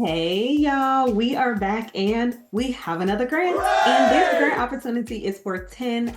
Hey y'all, we are back and we have another grant. And this grant opportunity is for $10,000.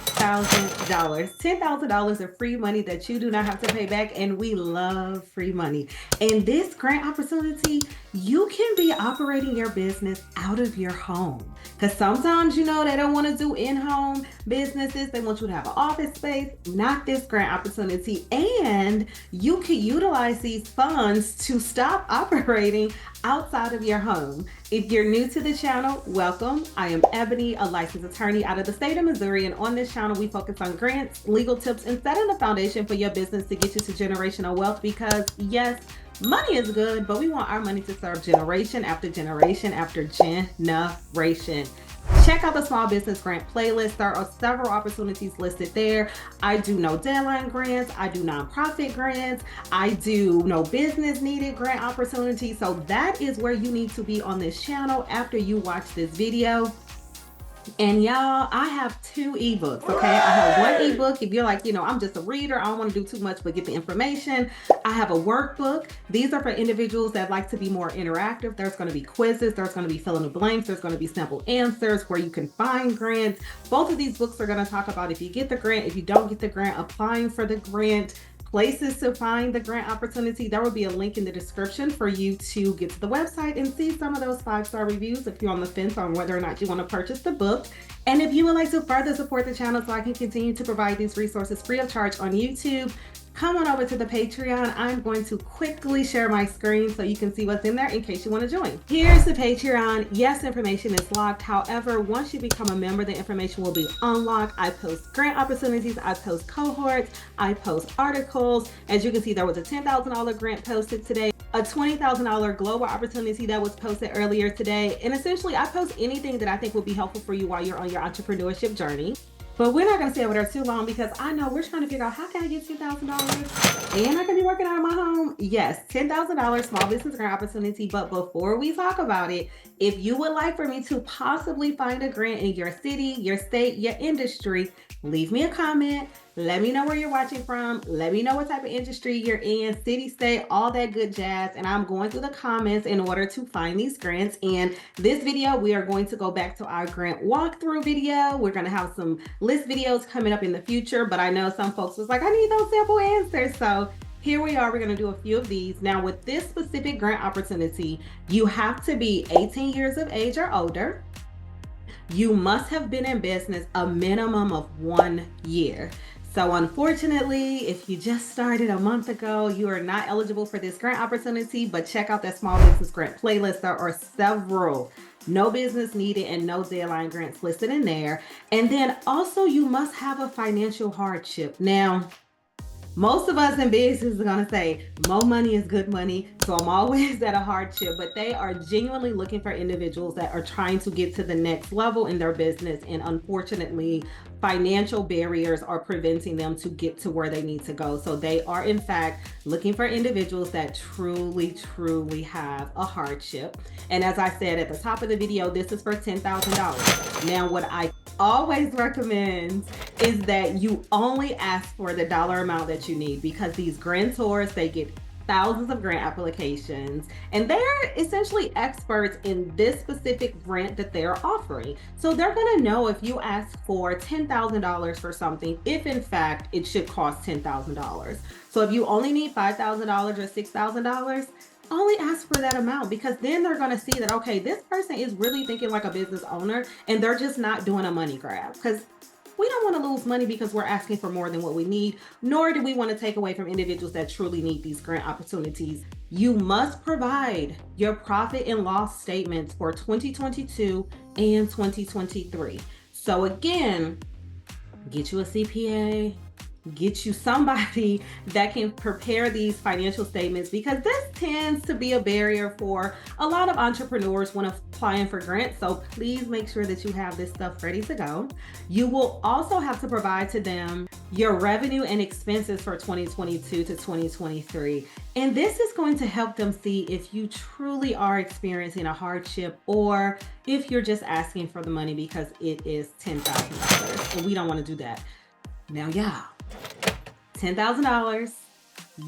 $10,000 of free money that you do not have to pay back, and we love free money. And this grant opportunity, you can be operating your business out of your home. Because sometimes, they don't want to do in-home businesses. They want you to have an office space. Not this grant opportunity. And you can utilize these funds to stop operating outside of your home. If you're new to the channel, welcome. I am Ebony, a licensed attorney out of the state of Missouri, and on this channel we focus on grants, legal tips, and setting the foundation for your business to get you to generational wealth, because yes, money is good, but we want our money to serve generation after generation after generation. Check out the small business grant playlist. There are several opportunities listed there. I do no deadline grants. I do nonprofit grants. I do no business needed grant opportunities. So that is where you need to be on this channel after you watch this video. And y'all, I have two ebooks, okay? I have one ebook if you're like, I'm just a reader, I don't want to do too much but get the information. I have a workbook. These are for individuals that like to be more interactive. There's going to be quizzes, there's going to be fill in the blanks, there's going to be simple answers where you can find grants. Both of these books are going to talk about if you get the grant, if you don't get the grant, applying for the grant, places to find the grant opportunity. There will be a link in the description for you to get to the website and see some of those 5-star reviews if you're on the fence on whether or not you want to purchase the book. And if you would like to further support the channel so I can continue to provide these resources free of charge on YouTube, come on over to the Patreon. I'm going to quickly share my screen so you can see what's in there in case you want to join. Here's the Patreon. Yes, information is locked. However, once you become a member, the information will be unlocked. I post grant opportunities. I post cohorts. I post articles. As you can see, there was a $10,000 grant posted today, a $20,000 global opportunity that was posted earlier today. And essentially, I post anything that I think will be helpful for you while you're on your entrepreneurship journey. But we're not going to stay over there too long because I know we're trying to figure out how can I get $10,000 and I can be working out of my home. Yes, $10,000 small business grant opportunity. But before we talk about it, if you would like for me to possibly find a grant in your city, your state, your industry, leave me a comment. Let me know where you're watching from. Let me know what type of industry you're in, city, state, all that good jazz. And I'm going through the comments in order to find these grants. And this video, we are going to go back to our grant walkthrough video. We're going to have some list videos coming up in the future, but I know some folks was like, I need those sample answers. So here we are. We're going to do a few of these. Now, with this specific grant opportunity, you have to be 18 years of age or older. You must have been in business a minimum of 1 year. So unfortunately, if you just started a month ago, you are not eligible for this grant opportunity, but check out that small business grant playlist. There are several no business needed and no deadline grants listed in there. And then also you must have a financial hardship. Now, most of us in business are going to say more money is good money. So I'm always at a hardship, but they are genuinely looking for individuals that are trying to get to the next level in their business. And unfortunately, financial barriers are preventing them to get to where they need to go. So they are in fact looking for individuals that truly have a hardship. And as I said at the top of the video, this is for $10,000. Now, what I always recommend is that you only ask for the dollar amount that you need, because these grantors, they get thousands of grant applications and they're essentially experts in this specific grant that they're offering. So they're going to know if you ask for $10,000 for something, if in fact it should cost $10,000. So if you only need $5,000 or $6,000, only ask for that amount, because then they're going to see that, okay, this person is really thinking like a business owner and they're just not doing a money grab. Because we don't want to lose money because we're asking for more than what we need, nor do we want to take away from individuals that truly need these grant opportunities. You must provide your profit and loss statements for 2022 and 2023. So again, get you a CPA, get you somebody that can prepare these financial statements, because this tends to be a barrier for a lot of entrepreneurs when applying for grants. So please make sure that you have this stuff ready to go. You will also have to provide to them your revenue and expenses for 2022 to 2023. And this is going to help them see if you truly are experiencing a hardship or if you're just asking for the money because it is $10,000. And we don't want to do that. Now, y'all, $10,000.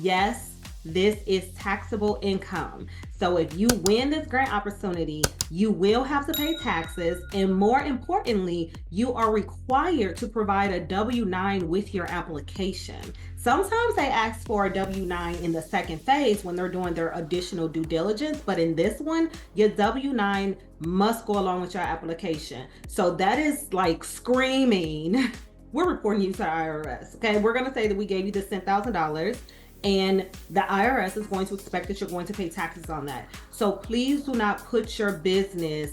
Yes, this is taxable income. So if you win this grant opportunity, you will have to pay taxes. And more importantly, you are required to provide a W-9 with your application. Sometimes they ask for a W-9 in the second phase when they're doing their additional due diligence, but in this one, your W-9 must go along with your application. So that is like screaming, we're reporting you to the IRS. Okay, we're gonna say that we gave you this $10,000 and the IRS is going to expect that you're going to pay taxes on that. So please do not put your business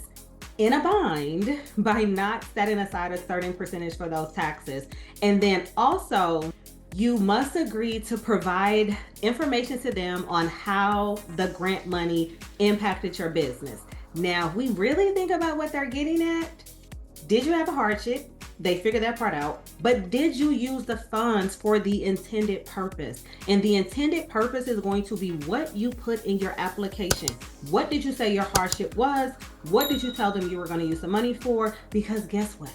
in a bind by not setting aside a certain percentage for those taxes. And then also, you must agree to provide information to them on how the grant money impacted your business. Now, if we really think about what they're getting at, did you have a hardship? They figured that part out. But did you use the funds for the intended purpose? And the intended purpose is going to be what you put in your application. What did you say your hardship was? What did you tell them you were going to use the money for? Because guess what?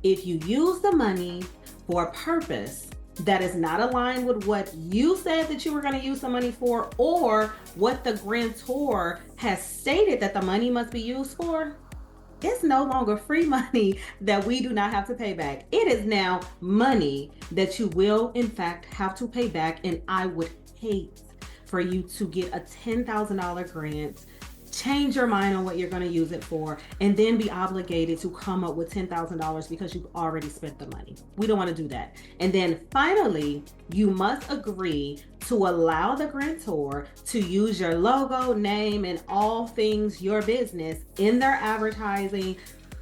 If you use the money for a purpose that is not aligned with what you said that you were going to use the money for, or what the grantor has stated that the money must be used for, it's no longer free money that we do not have to pay back. It is now money that you will in fact have to pay back. And I would hate for you to get a $10,000 grant, change your mind on what you're going to use it for, and then be obligated to come up with $10,000 because you've already spent the money. We don't want to do that. And then finally, you must agree to allow the grantor to use your logo, name, and all things your business in their advertising.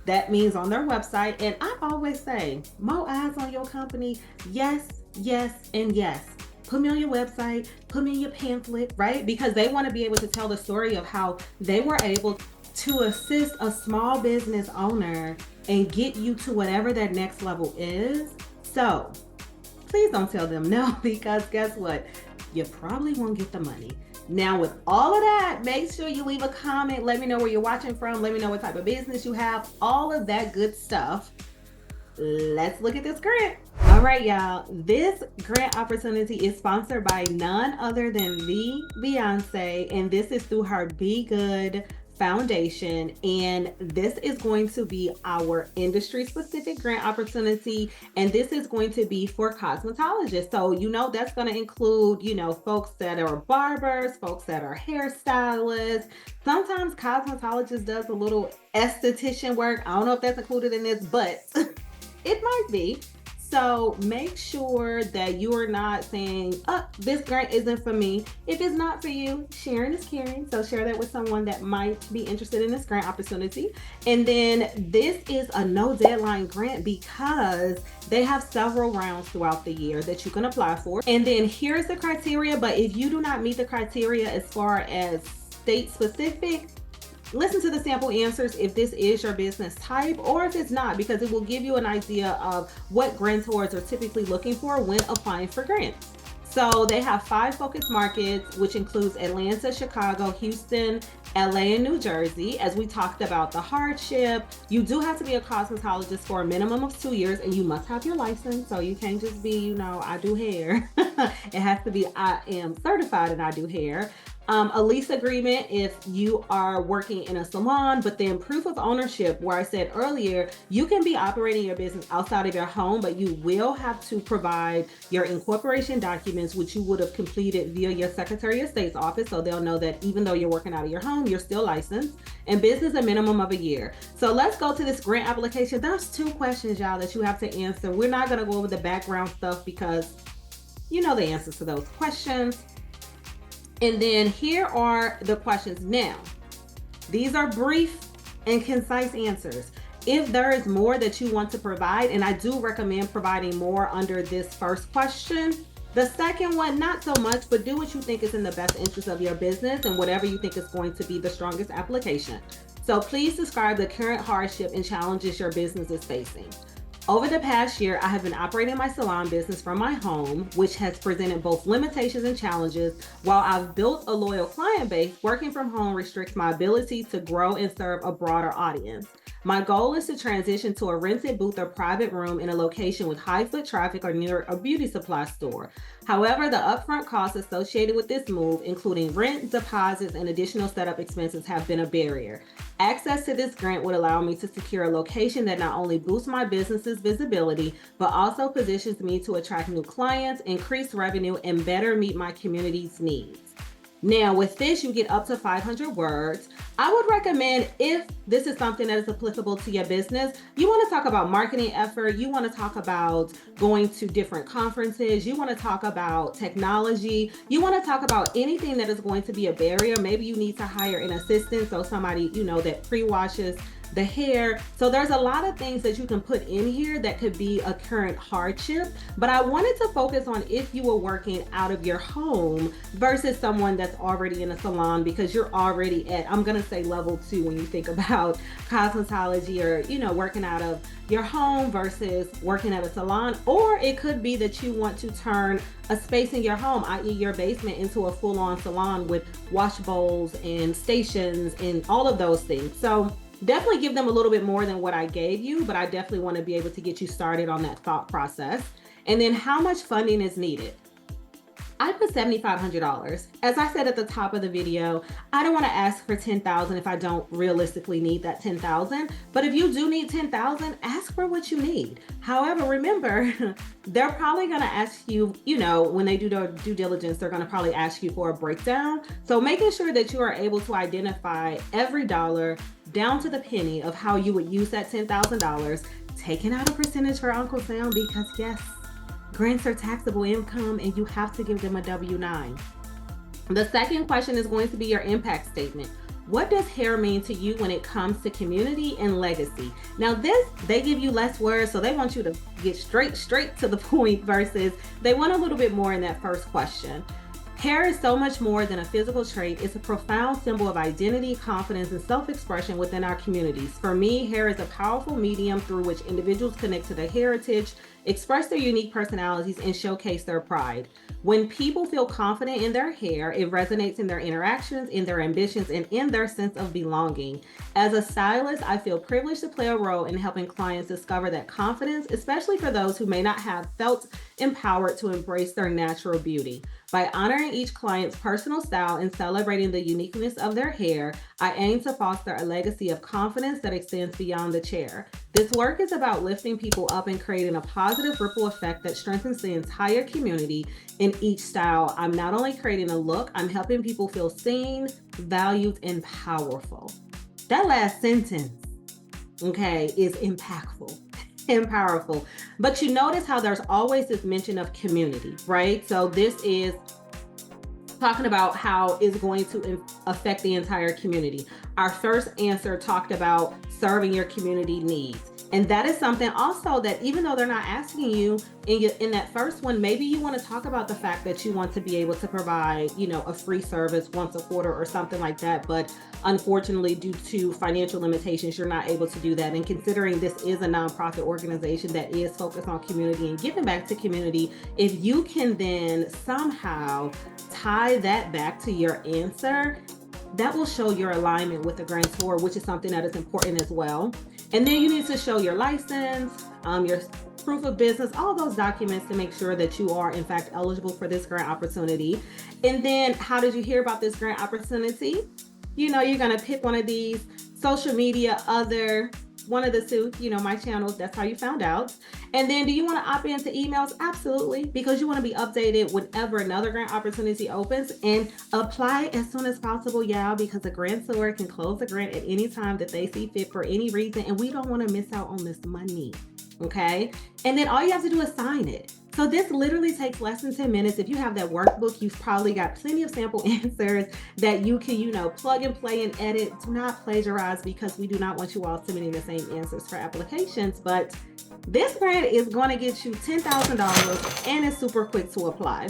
That means on their website. And I always say, more eyes on your company. Yes, yes, and yes. Put me on your website, put me in your pamphlet, right? Because they want to be able to tell the story of how they were able to assist a small business owner and get you to whatever that next level is. So please don't tell them no, because guess what? You probably won't get the money. Now, with all of that, make sure you leave a comment. Let me know where you're watching from. Let me know what type of business you have, all of that good stuff. Let's look at this grant. All right, y'all. This grant opportunity is sponsored by none other than the Beyonce, and this is through her Be Good Foundation. And this is going to be our industry-specific grant opportunity, and this is going to be for cosmetologists. So, that's going to include, folks that are barbers, folks that are hairstylists. Sometimes cosmetologists does a little esthetician work. I don't know if that's included in this, but it might be. So make sure that you are not saying, this grant isn't for me. If it's not for you, sharing is caring. So share that with someone that might be interested in this grant opportunity. And then this is a no deadline grant because they have several rounds throughout the year that you can apply for. And then here's the criteria. But if you do not meet the criteria as far as state specific, listen to the sample answers if this is your business type or if it's not, because it will give you an idea of what grantors are typically looking for when applying for grants. So they have 5 focus markets, which includes Atlanta, Chicago, Houston, LA, and New Jersey. As we talked about the hardship, you do have to be a cosmetologist for a minimum of 2 years, and you must have your license. So you can't just be, I do hair. It has to be, I am certified and I do hair. A lease agreement if you are working in a salon, but then proof of ownership, where I said earlier, you can be operating your business outside of your home, but you will have to provide your incorporation documents, which you would have completed via your Secretary of State's office. So they'll know that even though you're working out of your home, you're still licensed, and business a minimum of a year. So let's go to this grant application. There's 2 questions, y'all, that you have to answer. We're not going to go over the background stuff because you know the answers to those questions. And then here are the questions. Now, these are brief and concise answers. If there is more that you want to provide, and I do recommend providing more under this first question. The second one, not so much, but do what you think is in the best interest of your business and whatever you think is going to be the strongest application. So please describe the current hardship and challenges your business is facing. Over the past year, I have been operating my salon business from my home, which has presented both limitations and challenges. While I've built a loyal client base, working from home restricts my ability to grow and serve a broader audience. My goal is to transition to a rented booth or private room in a location with high foot traffic or near a beauty supply store. However, the upfront costs associated with this move, including rent, deposits, and additional setup expenses, have been a barrier. Access to this grant would allow me to secure a location that not only boosts my business's visibility, but also positions me to attract new clients, increase revenue, and better meet my community's needs. Now, with this, you get up to 500 words. I would recommend, if this is something that is applicable to your business, you want to talk about marketing effort, you want to talk about going to different conferences, you want to talk about technology, you want to talk about anything that is going to be a barrier. Maybe you need to hire an assistant, so somebody, that pre-washes the hair. So there's a lot of things that you can put in here that could be a current hardship, but I wanted to focus on if you were working out of your home versus someone that's already in a salon, because you're already at, I'm gonna say level 2 when you think about cosmetology, or working out of your home versus working at a salon. Or it could be that you want to turn a space in your home, i.e. your basement, into a full-on salon with wash bowls and stations and all of those things. So definitely give them a little bit more than what I gave you, but I definitely want to be able to get you started on that thought process. And then how much funding is needed? I put $7,500. As I said at the top of the video, I don't want to ask for $10,000 if I don't realistically need that $10,000. But if you do need $10,000, ask for what you need. However, remember, they're probably going to ask you, when they do their due diligence, they're going to probably ask you for a breakdown. So making sure that you are able to identify every dollar down to the penny of how you would use that $10,000, taking out a percentage for Uncle Sam, because yes, grants are taxable income and you have to give them a W-9. The second question is going to be your impact statement. What does hair mean to you when it comes to community and legacy? Now this, they give you less words, so they want you to get straight to the point, versus they want a little bit more in that first question. Hair is so much more than a physical trait. It's a profound symbol of identity, confidence, and self-expression within our communities. For me, hair is a powerful medium through which individuals connect to their heritage, express their unique personalities, and showcase their pride. When people feel confident in their hair, it resonates in their interactions, in their ambitions, and in their sense of belonging. As a stylist, I feel privileged to play a role in helping clients discover that confidence, especially for those who may not have felt empowered to embrace their natural beauty. By honoring each client's personal style and celebrating the uniqueness of their hair, I aim to foster a legacy of confidence that extends beyond the chair. This work is about lifting people up and creating a positive ripple effect that strengthens the entire community. In each style, I'm not only creating a look, I'm helping people feel seen, valued, and powerful. That last sentence, is impactful and powerful. But you notice how there's always this mention of community, right? So this is talking about how it's going to affect the entire community. Our first answer talked about serving your community needs. And that is something also that, even though they're not asking you in that first one, maybe you want to talk about the fact that you want to be able to provide, a free service once a quarter or something like that. But unfortunately, due to financial limitations, you're not able to do that. And considering this is a nonprofit organization that is focused on community and giving back to community, if you can then somehow tie that back to your answer, that will show your alignment with the grantor, which is something that is important as well. And then you need to show your license, your proof of business, all those documents to make sure that you are in fact eligible for this grant opportunity. And then how did you hear about this grant opportunity? You're gonna pick one of these: social media, other, one of the two, my channels. That's how you found out. And then do you want to opt into emails? Absolutely, because you want to be updated whenever another grant opportunity opens, and apply as soon as possible, y'all, because the grantor can close the grant at any time that they see fit for any reason, and we don't want to miss out on this money. Okay. And then all you have to do is sign it. So this literally takes less than 10 minutes. If you have that workbook, you've probably got plenty of sample answers that you can, plug and play and edit. Do not plagiarize, because we do not want you all submitting the same answers for applications. But this grant is going to get you $10,000 and it's super quick to apply.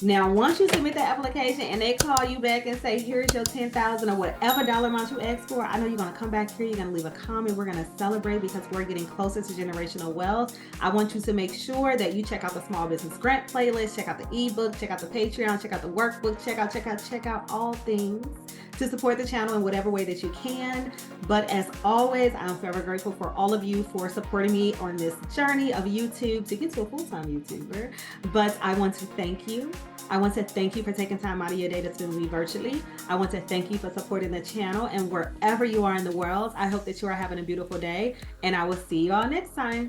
Now, once you submit the application and they call you back and say, here's your 10,000 or whatever dollar amount you asked for, I know you're going to come back here, you're going to leave a comment, we're going to celebrate because we're getting closer to generational wealth. I want you to make sure that you check out the small business grant playlist, check out the ebook, check out the Patreon, check out the workbook, check out all things to support the channel in whatever way that you can. But as always, I'm forever grateful for all of you for supporting me on this journey of YouTube to get to a full-time YouTuber. But I want to thank you. I want to thank you for taking time out of your day to spend with me virtually. I want to thank you for supporting the channel, and wherever you are in the world, I hope that you are having a beautiful day, and I will see you all next time.